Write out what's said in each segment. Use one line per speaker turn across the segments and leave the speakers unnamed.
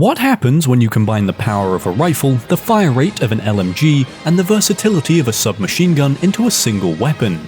What happens when you combine the power of a rifle, the fire rate of an LMG, and the versatility of a submachine gun into a single weapon?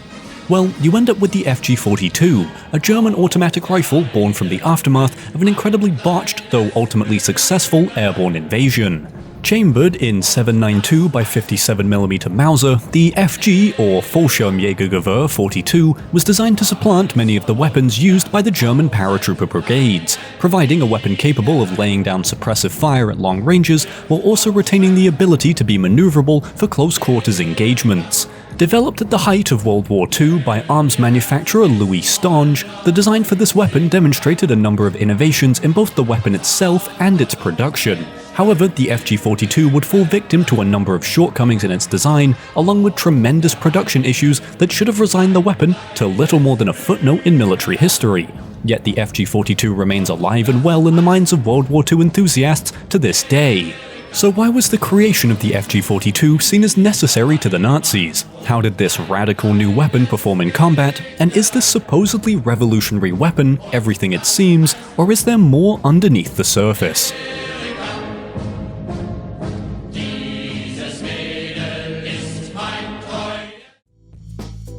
Well, you end up with the FG-42, a German automatic rifle born from the aftermath of an incredibly botched, though ultimately successful, airborne invasion. Chambered in 7.92 by 57mm Mauser, the FG, or Fallschirmjägergewehr 42, was designed to supplant many of the weapons used by the German paratrooper brigades, providing a weapon capable of laying down suppressive fire at long ranges while also retaining the ability to be maneuverable for close-quarters engagements. Developed at the height of World War II by arms manufacturer Louis Stange, the design for this weapon demonstrated a number of innovations in both the weapon itself and its production. However, the FG-42 would fall victim to a number of shortcomings in its design, along with tremendous production issues that should have resigned the weapon to little more than a footnote in military history. Yet the FG-42 remains alive and well in the minds of World War II enthusiasts to this day. So why was the creation of the FG-42 seen as necessary to the Nazis? How did this radical new weapon perform in combat? And is this supposedly revolutionary weapon everything it seems, or is there more underneath the surface?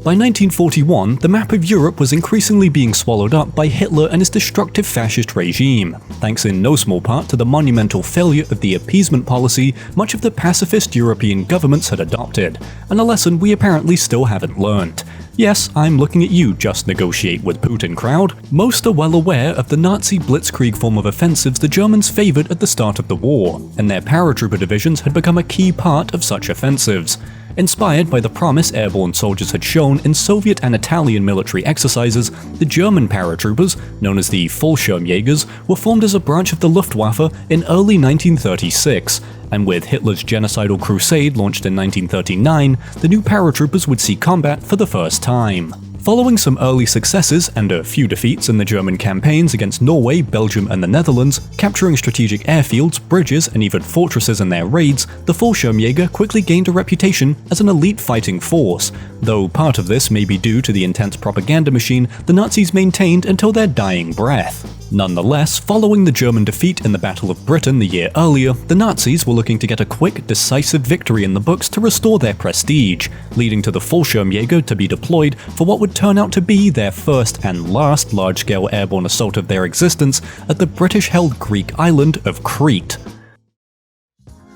By 1941, the map of Europe was increasingly being swallowed up by Hitler and his destructive fascist regime, thanks in no small part to the monumental failure of the appeasement policy much of the pacifist European governments had adopted, and a lesson we apparently still haven't learned. Yes, I'm looking at you, just negotiate with Putin crowd. Most are well aware of the Nazi blitzkrieg form of offensives the Germans favoured at the start of the war, and their paratrooper divisions had become a key part of such offensives. Inspired by the promise airborne soldiers had shown in Soviet and Italian military exercises, the German paratroopers, known as the Fallschirmjägers, were formed as a branch of the Luftwaffe in early 1936, and with Hitler's genocidal crusade launched in 1939, the new paratroopers would see combat for the first time. Following some early successes and a few defeats in the German campaigns against Norway, Belgium and the Netherlands, capturing strategic airfields, bridges and even fortresses in their raids, the Fallschirmjäger quickly gained a reputation as an elite fighting force, though part of this may be due to the intense propaganda machine the Nazis maintained until their dying breath. Nonetheless, following the German defeat in the Battle of Britain the year earlier, the Nazis were looking to get a quick, decisive victory in the books to restore their prestige, leading to the Fallschirmjäger to be deployed for what would turn out to be their first and last large-scale airborne assault of their existence at the British-held Greek island of Crete.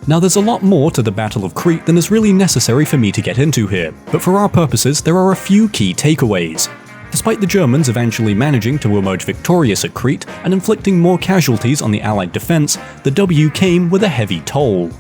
Now there's a lot more to the Battle of Crete than is really necessary for me to get into here, but for our purposes there are a few key takeaways. Despite the Germans eventually managing to emerge victorious at Crete and inflicting more casualties on the Allied defense, the W came with a heavy toll.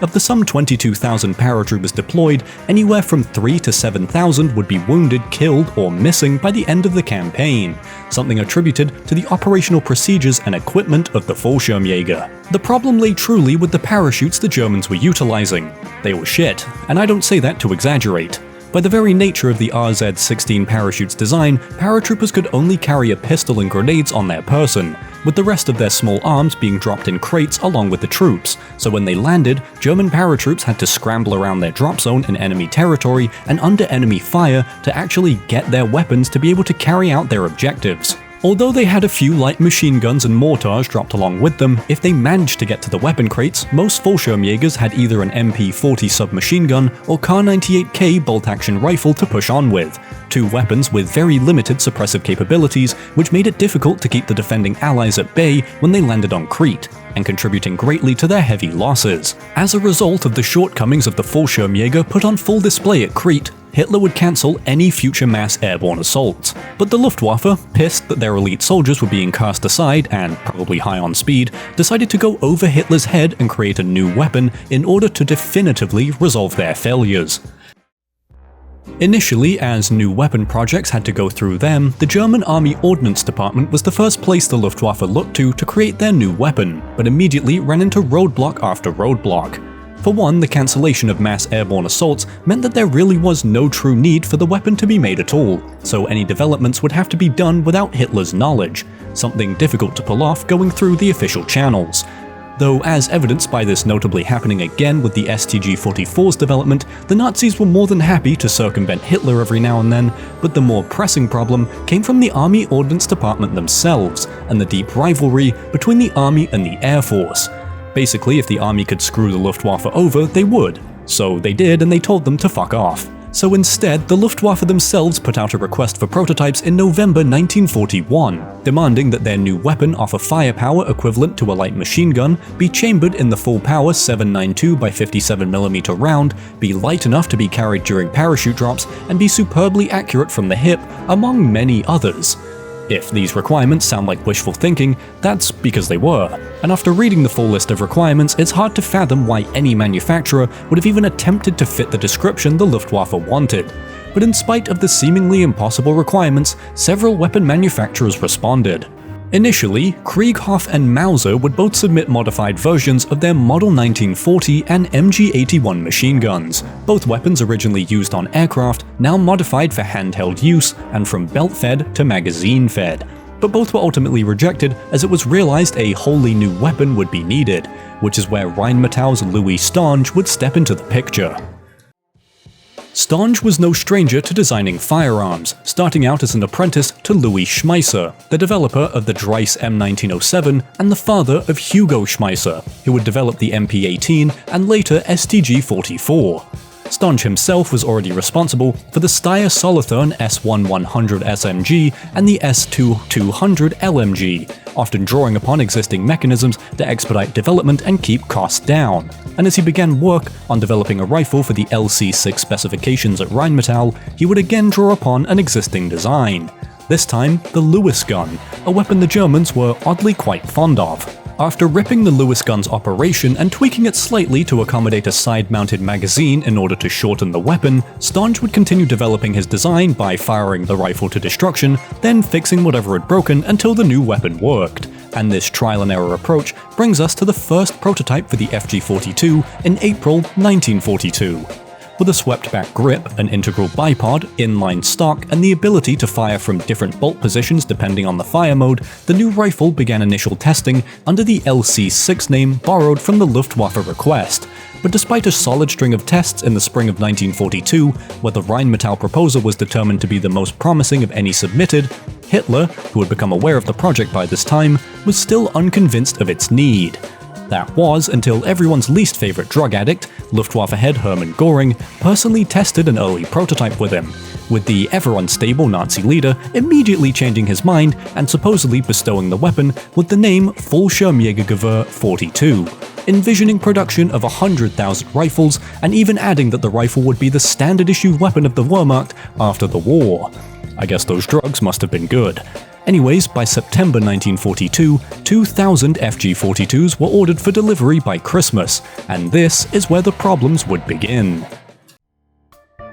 Of the some 22,000 paratroopers deployed, anywhere from 3,000 to 7,000 would be wounded, killed, or missing by the end of the campaign, something attributed to the operational procedures and equipment of the Fallschirmjäger. The problem lay truly with the parachutes the Germans were utilizing. They were shit, and I don't say that to exaggerate. By the very nature of the RZ-16 parachute's design, paratroopers could only carry a pistol and grenades on their person, with the rest of their small arms being dropped in crates along with the troops, so when they landed, German paratroops had to scramble around their drop zone in enemy territory and under enemy fire to actually get their weapons to be able to carry out their objectives. Although they had a few light machine guns and mortars dropped along with them, if they managed to get to the weapon crates, most Fallschirmjägers had either an MP-40 submachine gun or Kar-98K bolt-action rifle to push on with, two weapons with very limited suppressive capabilities, which made it difficult to keep the defending allies at bay when they landed on Crete, and contributing greatly to their heavy losses. As a result of the shortcomings of the Fallschirmjäger put on full display at Crete, Hitler would cancel any future mass airborne assaults. But the Luftwaffe, pissed that their elite soldiers were being cast aside and probably high on speed, decided to go over Hitler's head and create a new weapon in order to definitively resolve their failures. Initially, as new weapon projects had to go through them, the German Army Ordnance Department was the first place the Luftwaffe looked to create their new weapon, but immediately ran into roadblock after roadblock. For one, the cancellation of mass airborne assaults meant that there really was no true need for the weapon to be made at all, so any developments would have to be done without Hitler's knowledge, something difficult to pull off going through the official channels. Though, as evidenced by this notably happening again with the STG-44's development, the Nazis were more than happy to circumvent Hitler every now and then, but the more pressing problem came from the Army Ordnance Department themselves, and the deep rivalry between the Army and the Air Force. Basically, if the army could screw the Luftwaffe over, they would. So they did, and they told them to fuck off. So instead, the Luftwaffe themselves put out a request for prototypes in November 1941, demanding that their new weapon offer firepower equivalent to a light machine gun, be chambered in the full-power 7.92 by 57mm round, be light enough to be carried during parachute drops, and be superbly accurate from the hip, among many others. If these requirements sound like wishful thinking, that's because they were, and after reading the full list of requirements, it's hard to fathom why any manufacturer would have even attempted to fit the description the Luftwaffe wanted. But in spite of the seemingly impossible requirements, several weapon manufacturers responded. Initially, Krieghoff and Mauser would both submit modified versions of their Model 1940 and MG81 machine guns, both weapons originally used on aircraft, now modified for handheld use and from belt-fed to magazine-fed. But both were ultimately rejected as it was realized a wholly new weapon would be needed, which is where Rheinmetall's Louis Stange would step into the picture. Stange was no stranger to designing firearms, starting out as an apprentice to Louis Schmeisser, the developer of the Dreiss M1907 and the father of Hugo Schmeisser, who would develop the MP18 and later STG-44. Stange himself was already responsible for the Steyr Solothurn S1100 SMG and the S2200 LMG, often drawing upon existing mechanisms to expedite development and keep costs down. And as he began work on developing a rifle for the LC6 specifications at Rheinmetall, he would again draw upon an existing design. This time, the Lewis gun, a weapon the Germans were oddly quite fond of. After ripping the Lewis gun's operation and tweaking it slightly to accommodate a side-mounted magazine in order to shorten the weapon, Stange would continue developing his design by firing the rifle to destruction, then fixing whatever had broken until the new weapon worked. And this trial-and-error approach brings us to the first prototype for the FG-42 in April 1942. With a swept-back grip, an integral bipod, inline stock, and the ability to fire from different bolt positions depending on the fire mode, the new rifle began initial testing under the LC6 name borrowed from the Luftwaffe request. But despite a solid string of tests in the spring of 1942, where the Rheinmetall proposal was determined to be the most promising of any submitted, Hitler, who had become aware of the project by this time, was still unconvinced of its need. That was until everyone's least favorite drug addict, Luftwaffe head Hermann Göring, personally tested an early prototype with him, with the ever-unstable Nazi leader immediately changing his mind and supposedly bestowing the weapon with the name Fallschirmjägergewehr 42, envisioning production of 100,000 rifles and even adding that the rifle would be the standard-issue weapon of the Wehrmacht after the war. I guess those drugs must have been good. Anyways, by September 1942, 2,000 FG-42s were ordered for delivery by Christmas, and this is where the problems would begin.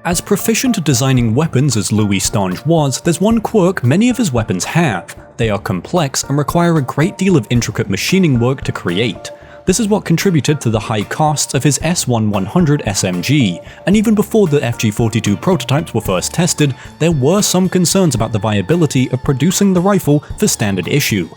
As proficient at designing weapons as Louis Stange was, there's one quirk many of his weapons have. They are complex and require a great deal of intricate machining work to create. This is what contributed to the high costs of his S1100 SMG, and even before the FG-42 prototypes were first tested, there were some concerns about the viability of producing the rifle for standard issue.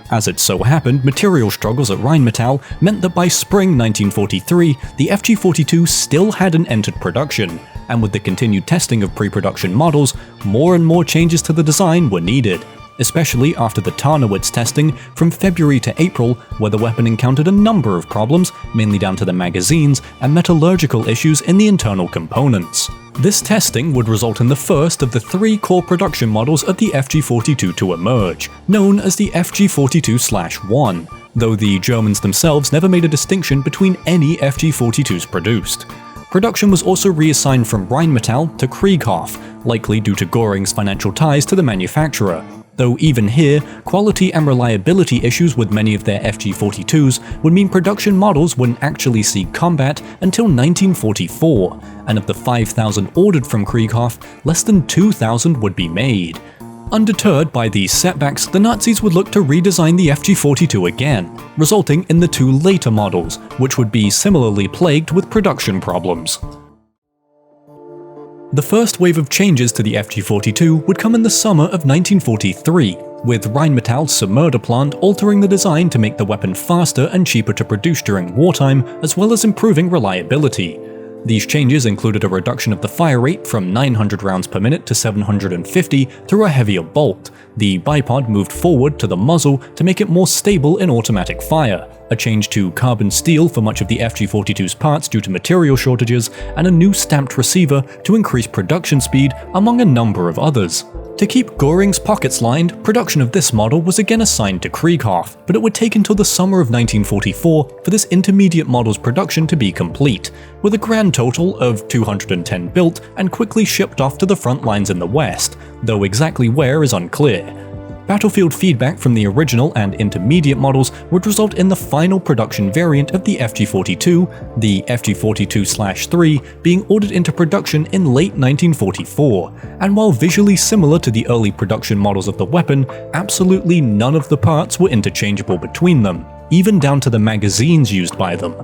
As it so happened, material struggles at Rheinmetall meant that by spring 1943, the FG-42 still hadn't entered production, and with the continued testing of pre-production models, more and more changes to the design were needed. Especially after the Tarnowitz testing from February to April, where the weapon encountered a number of problems, mainly down to the magazines and metallurgical issues in the internal components. This testing would result in the first of the 3 core production models of the FG-42 to emerge, known as the FG-42/1, though the Germans themselves never made a distinction between any FG-42s produced. Production was also reassigned from Rheinmetall to Krieghoff, likely due to Göring's financial ties to the manufacturer. Though even here, quality and reliability issues with many of their FG-42s would mean production models wouldn't actually see combat until 1944, and of the 5,000 ordered from Krieghoff, less than 2,000 would be made. Undeterred by these setbacks, the Nazis would look to redesign the FG-42 again, resulting in the 2 later models, which would be similarly plagued with production problems. The first wave of changes to the FG-42 would come in the summer of 1943, with Rheinmetall's Submurder plant altering the design to make the weapon faster and cheaper to produce during wartime, as well as improving reliability. These changes included a reduction of the fire rate from 900 rounds per minute to 750 through a heavier bolt. The bipod moved forward to the muzzle to make it more stable in automatic fire, a change to carbon steel for much of the FG-42's parts due to material shortages, and a new stamped receiver to increase production speed, among a number of others. To keep Göring's pockets lined, production of this model was again assigned to Krieghoff, but it would take until the summer of 1944 for this intermediate model's production to be complete, with a grand total of 210 built and quickly shipped off to the front lines in the West, though exactly where is unclear. Battlefield feedback from the original and intermediate models would result in the final production variant of the FG-42, the FG-42/3, being ordered into production in late 1944, and while visually similar to the early production models of the weapon, absolutely none of the parts were interchangeable between them, even down to the magazines used by them.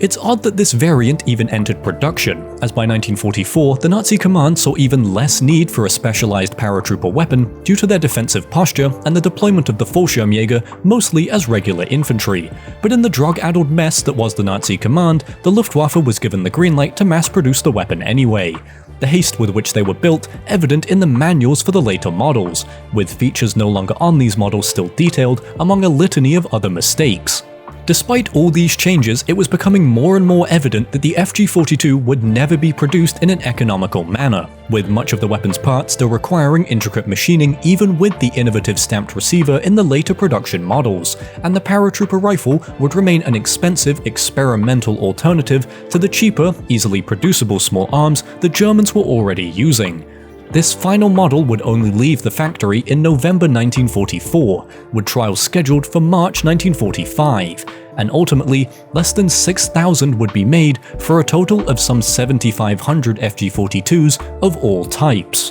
It's odd that this variant even entered production, as by 1944 the Nazi command saw even less need for a specialized paratrooper weapon due to their defensive posture and the deployment of the Fallschirmjäger mostly as regular infantry. But in the drug-addled mess that was the Nazi command, the Luftwaffe was given the green light to mass-produce the weapon anyway. The haste with which they were built evident in the manuals for the later models, with features no longer on these models still detailed among a litany of other mistakes. Despite all these changes, it was becoming more and more evident that the FG-42 would never be produced in an economical manner, with much of the weapon's parts still requiring intricate machining even with the innovative stamped receiver in the later production models, and the paratrooper rifle would remain an expensive, experimental alternative to the cheaper, easily producible small arms the Germans were already using. This final model would only leave the factory in November 1944, with trials scheduled for March 1945, and ultimately, less than 6,000 would be made for a total of some 7,500 FG-42s of all types.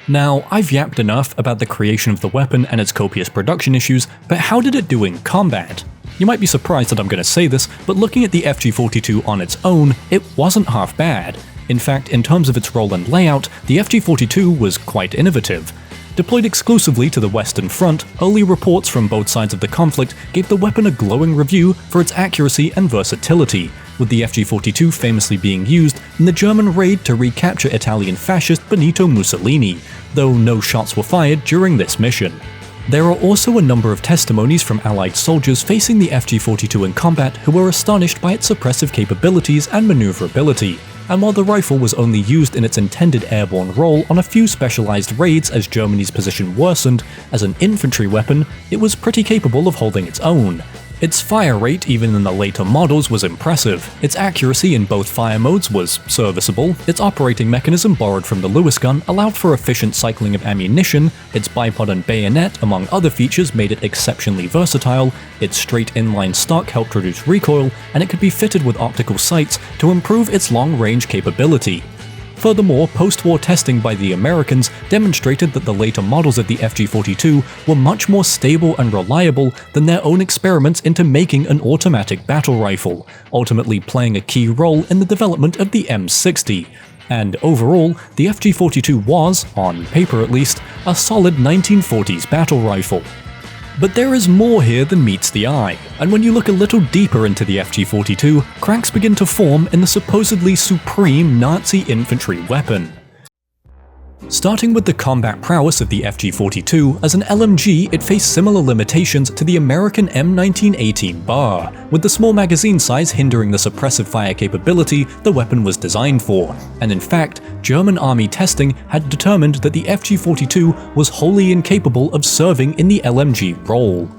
Now, I've yapped enough about the creation of the weapon and its copious production issues, but how did it do in combat? You might be surprised that I'm going to say this, but looking at the FG-42 on its own, it wasn't half bad. In fact, in terms of its role and layout, the FG-42 was quite innovative. Deployed exclusively to the Western Front, early reports from both sides of the conflict gave the weapon a glowing review for its accuracy and versatility, with the FG-42 famously being used in the German raid to recapture Italian fascist Benito Mussolini, though no shots were fired during this mission. There are also a number of testimonies from Allied soldiers facing the FG-42 in combat who were astonished by its suppressive capabilities and maneuverability. And while the rifle was only used in its intended airborne role on a few specialized raids as Germany's position worsened, as an infantry weapon, it was pretty capable of holding its own. Its fire rate, even in the later models, was impressive, its accuracy in both fire modes was serviceable, its operating mechanism borrowed from the Lewis gun allowed for efficient cycling of ammunition, its bipod and bayonet, among other features, made it exceptionally versatile, its straight inline stock helped reduce recoil, and it could be fitted with optical sights to improve its long-range capability. Furthermore, post-war testing by the Americans demonstrated that the later models of the FG-42 were much more stable and reliable than their own experiments into making an automatic battle rifle, ultimately playing a key role in the development of the M60. And overall, the FG-42 was, on paper at least, a solid 1940s battle rifle. But there is more here than meets the eye, and when you look a little deeper into the FG-42, cracks begin to form in the supposedly supreme Nazi infantry weapon. Starting with the combat prowess of the FG-42, as an LMG it faced similar limitations to the American M1918 bar, with the small magazine size hindering the suppressive fire capability the weapon was designed for, and in fact, German army testing had determined that the FG-42 was wholly incapable of serving in the LMG role.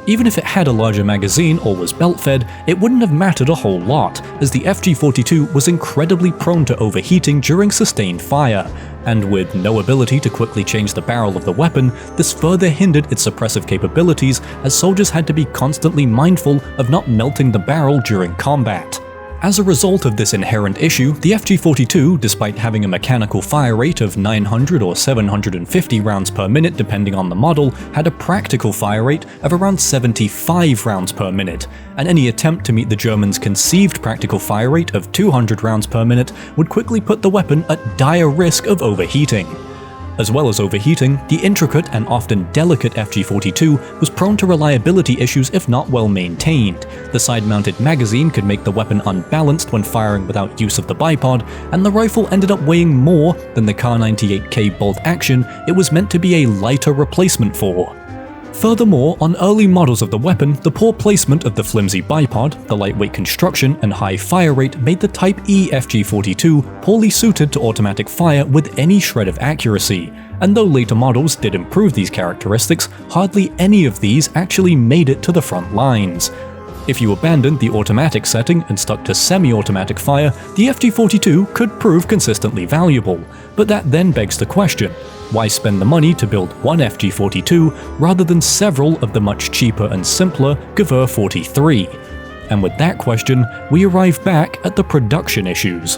Even if it had a larger magazine or was belt-fed, it wouldn't have mattered a whole lot, as the FG-42 was incredibly prone to overheating during sustained fire, and with no ability to quickly change the barrel of the weapon, this further hindered its suppressive capabilities as soldiers had to be constantly mindful of not melting the barrel during combat. As a result of this inherent issue, the FG-42, despite having a mechanical fire rate of 900 or 750 rounds per minute depending on the model, had a practical fire rate of around 75 rounds per minute, and any attempt to meet the Germans' conceived practical fire rate of 200 rounds per minute would quickly put the weapon at dire risk of overheating. As well as overheating, the intricate and often delicate FG-42 was prone to reliability issues if not well maintained. The side-mounted magazine could make the weapon unbalanced when firing without use of the bipod, and the rifle ended up weighing more than the Kar-98K bolt-action it was meant to be a lighter replacement for. Furthermore, on early models of the weapon, the poor placement of the flimsy bipod, the lightweight construction, and high fire rate made the Type E FG-42 poorly suited to automatic fire with any shred of accuracy, and though later models did improve these characteristics, hardly any of these actually made it to the front lines. If you abandoned the automatic setting and stuck to semi-automatic fire, the FG-42 could prove consistently valuable, but that then begs the question, why spend the money to build one FG-42 rather than several of the much cheaper and simpler Gewehr 43? And with that question, we arrive back at the production issues.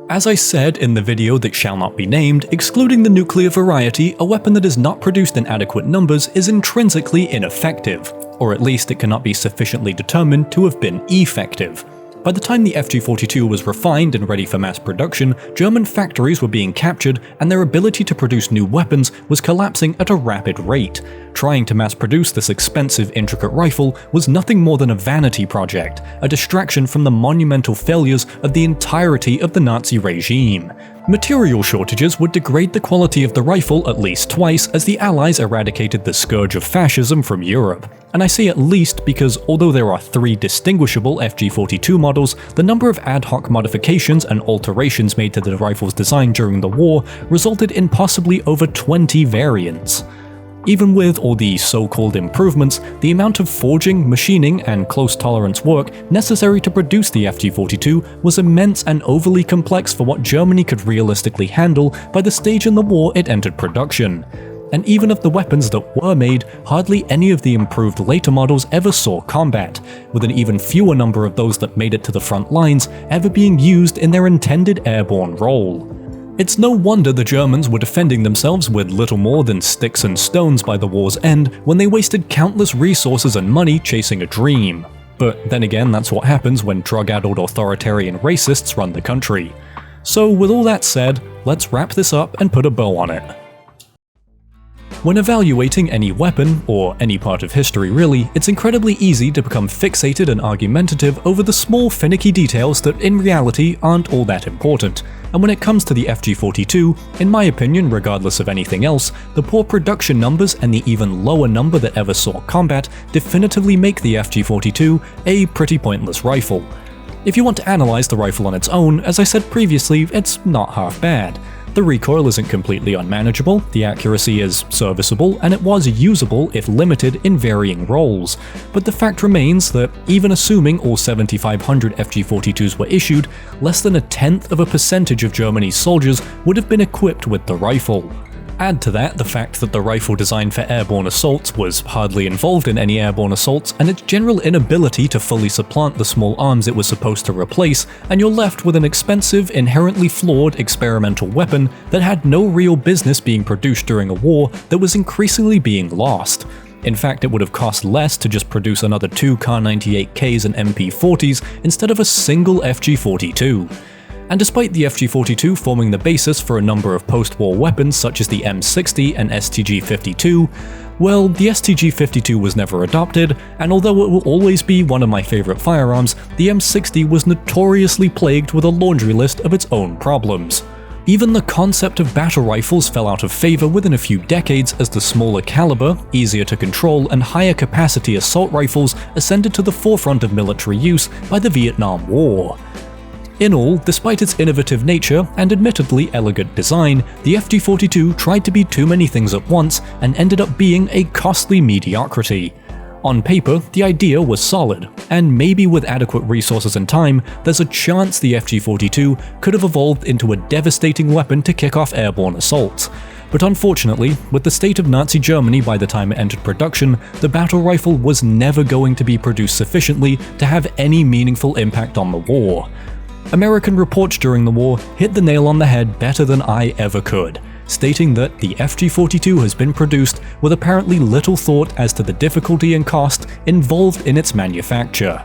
As I said in the video that shall not be named, excluding the nuclear variety, a weapon that is not produced in adequate numbers is intrinsically ineffective, or at least it cannot be sufficiently determined to have been effective. By the time the FG-42 was refined and ready for mass production, German factories were being captured and their ability to produce new weapons was collapsing at a rapid rate. Trying to mass produce this expensive, intricate rifle was nothing more than a vanity project, a distraction from the monumental failures of the entirety of the Nazi regime. Material shortages would degrade the quality of the rifle at least twice as the Allies eradicated the scourge of fascism from Europe. And I say at least because although there are 3 distinguishable FG-42 models, the number of ad hoc modifications and alterations made to the rifle's design during the war resulted in possibly over 20 variants. Even with all these so-called improvements, the amount of forging, machining, and close tolerance work necessary to produce the FG-42 was immense and overly complex for what Germany could realistically handle by the stage in the war it entered production. And even of the weapons that were made, hardly any of the improved later models ever saw combat, with an even fewer number of those that made it to the front lines ever being used in their intended airborne role. It's no wonder the Germans were defending themselves with little more than sticks and stones by the war's end when they wasted countless resources and money chasing a dream. But then again, that's what happens when drug-addled authoritarian racists run the country. So with all that said, let's wrap this up and put a bow on it. When evaluating any weapon, or any part of history really, it's incredibly easy to become fixated and argumentative over the small finicky details that in reality aren't all that important. And when it comes to the FG-42, in my opinion, regardless of anything else, the poor production numbers and the even lower number that ever saw combat definitively make the FG-42 a pretty pointless rifle. If you want to analyze the rifle on its own, as I said previously, it's not half bad. The recoil isn't completely unmanageable, the accuracy is serviceable, and it was usable if limited in varying roles. But the fact remains that, even assuming all 7,500 FG-42s were issued, less than 0.1% of Germany's soldiers would have been equipped with the rifle. Add to that the fact that the rifle designed for airborne assaults was hardly involved in any airborne assaults, and its general inability to fully supplant the small arms it was supposed to replace, and you're left with an expensive, inherently flawed experimental weapon that had no real business being produced during a war that was increasingly being lost. In fact, it would have cost less to just produce another 2 Kar-98Ks and MP40s instead of a single FG-42. And despite the FG-42 forming the basis for a number of post-war weapons such as the M60 and STG-52, well, the STG-52 was never adopted, and although it will always be one of my favorite firearms, the M60 was notoriously plagued with a laundry list of its own problems. Even the concept of battle rifles fell out of favor within a few decades as the smaller caliber, easier to control, and higher capacity assault rifles ascended to the forefront of military use by the Vietnam War. In all, despite its innovative nature and admittedly elegant design, the FG-42 tried to be too many things at once and ended up being a costly mediocrity. On paper, the idea was solid, and maybe with adequate resources and time, there's a chance the FG-42 could have evolved into a devastating weapon to kick off airborne assaults. But unfortunately, with the state of Nazi Germany by the time it entered production, the battle rifle was never going to be produced sufficiently to have any meaningful impact on the war. American reports during the war hit the nail on the head better than I ever could, stating that the FG-42 has been produced with apparently little thought as to the difficulty and cost involved in its manufacture.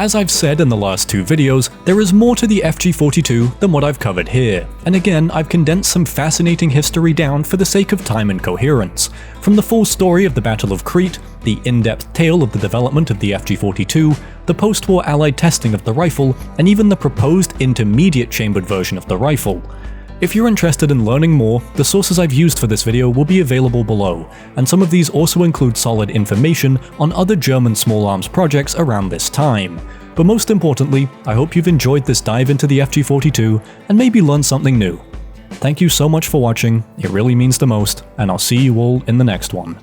As I've said in the last two videos, there is more to the FG-42 than what I've covered here, and again I've condensed some fascinating history down for the sake of time and coherence. From the full story of the Battle of Crete, the in-depth tale of the development of the FG-42, the post-war Allied testing of the rifle, and even the proposed intermediate chambered version of the rifle. If you're interested in learning more, the sources I've used for this video will be available below, and some of these also include solid information on other German small arms projects around this time. But most importantly, I hope you've enjoyed this dive into the FG-42 and maybe learned something new. Thank you so much for watching, it really means the most, and I'll see you all in the next one.